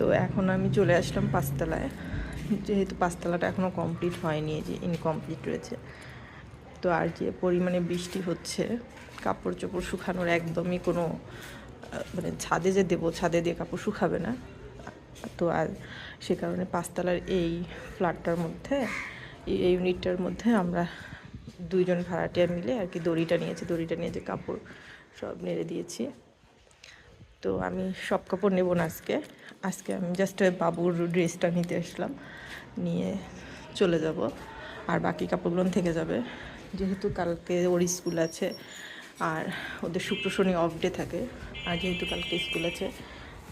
তো এখন আমি চলে আসলাম পাঁচতলায়, যেহেতু পাঁচতলাটা এখনও কমপ্লিট হয়নি, যে ইনকমপ্লিট রয়েছে। তো আর যে পরিমাণে বৃষ্টি হচ্ছে, কাপড় চোপড় শুকানোর একদমই কোনো মানে ছাদে যে দেবো, ছাদে দিয়ে কাপড় শুকাবে না। তো আর সে কারণে পাঁচতলার এই ফ্ল্যাটটার মধ্যে, এই ইউনিটটার মধ্যে আমরা দুইজন ভাড়াটিয়া মিলে আর কি দড়িটা নিয়ে যে কাপড় সব নেড়ে দিয়েছি। তো আমি সব কাপড় নেব না আজকে আমি জাস্ট বাবুর ড্রেসটা নিতে আসলাম, নিয়ে চলে যাব। আর বাকি কাপড়গুলো থেকে যাবে, যেহেতু কালকে ওর স্কুল আছে আর ওদের শুক্র শনি অফ ডে থাকে। আর যেহেতু কালকে স্কুল আছে,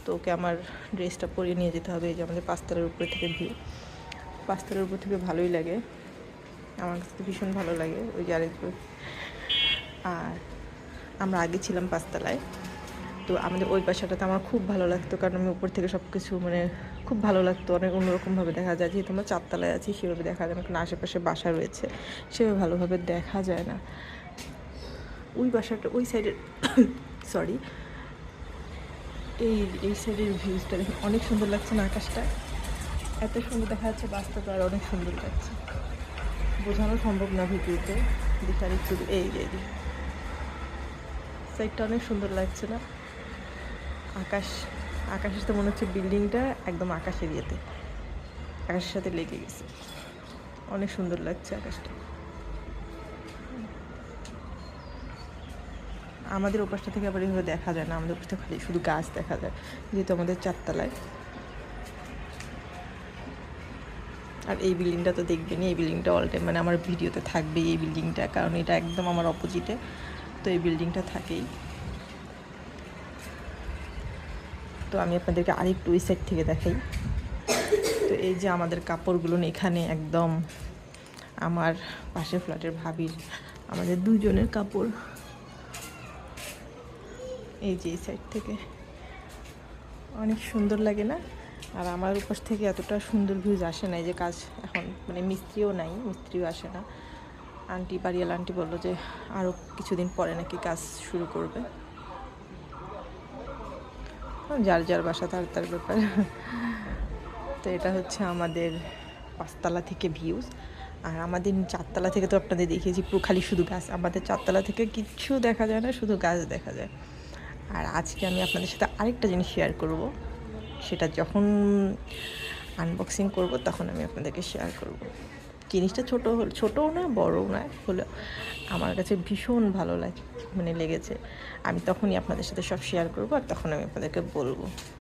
তো ওকে আমার ড্রেসটা পরিয়ে নিয়ে যেতে হবে। এই যে আমাদের পাঁচতলার উপরে থেকে ভিউ, পাঁচতলার উপর থেকে ভালোই লাগে, আমার কাছে তো ভীষণ ভালো লাগে ওই যে আরেকবার। আর আমরা আগে ছিলাম পাঁচতলায়, তো আমাদের ওই বাসাটাতে আমার খুব ভালো লাগতো, কারণ আমি উপর থেকে সব কিছু মানে খুব ভালো লাগতো, অনেক অন্যরকমভাবে দেখা যায়। যেহেতু আমরা চারতলায় আছি সেভাবে দেখা যায় না, কারণ আশেপাশে বাসা রয়েছে সেভাবে ভালোভাবে দেখা যায় না। ওই বাসাটা ওই সাইডের সরি এই সাইডের ভিউজটা দেখুন, অনেক সুন্দর লাগছে না? আকাশটা এত সুন্দর দেখা যাচ্ছে, বাস্তবে আর অনেক সুন্দর লাগছে, বোঝানো সম্ভব না ভিডিওতে। দেখে আর একটু এই যে সাইডটা অনেক সুন্দর লাগছে না? আকাশের তো মনে হচ্ছে বিল্ডিংটা একদম আকাশের আকাশের সাথে লেগে গেছে, অনেক সুন্দর লাগছে আকাশটা। আমাদের ওপাশটা থেকে আবার এভাবে দেখা যায় না, আমাদের ওপাশটা খালি শুধু গাছ দেখা যায়, যেহেতু আমাদের চারতলায়। আর এই বিল্ডিংটা তো দেখবেনই, এই বিল্ডিংটা অল টাইম মানে আমার ভিডিওতে থাকবেই এই বিল্ডিংটা, কারণ এটা একদম আমার অপোজিটে, তো এই বিল্ডিংটা থাকেই। তো আমি আপনাদেরকে আরেকটু ওই সাইড থেকে দেখাই। তো এই যে আমাদের কাপড়গুলো এখানে একদম আমার পাশের ফ্ল্যাটের ভাবির, আমাদের দুজনের কাপড়, এই যে এই সাইড থেকে অনেক সুন্দর লাগে না? আর আমার উপাস থেকে এতটা সুন্দর ভিউজ আসে না, এই যে কাজ এখন মানে মিস্ত্রিও আসে না। বাড়িওয়ালা আন্টি বললো যে আরও কিছুদিন পরে নাকি কাজ শুরু করবে, যার যার বাসা তার ব্যাপার। তো এটা হচ্ছে আমাদের পাঁচতলা থেকে ভিউজ। আর আমাদের চারতলা থেকে তো আপনাদের দেখিয়েছি পুরো খালি শুধু গাছ, আমাদের চারতলা থেকে কিচ্ছু দেখা যায় না, শুধু গাছ দেখা যায়। আর আজকে আমি আপনাদের সাথে আরেকটা জিনিস শেয়ার করব, সেটা যখন আনবক্সিং করব তখন আমি আপনাদেরকে শেয়ার করব। জিনিসটা ছোটও না বড়ও না, হলো আমার কাছে ভীষণ ভালো লেগেছে। আমি তখনই আপনাদের সাথে সব শেয়ার করব, আর তখন আমি আপনাদেরকে বলবো।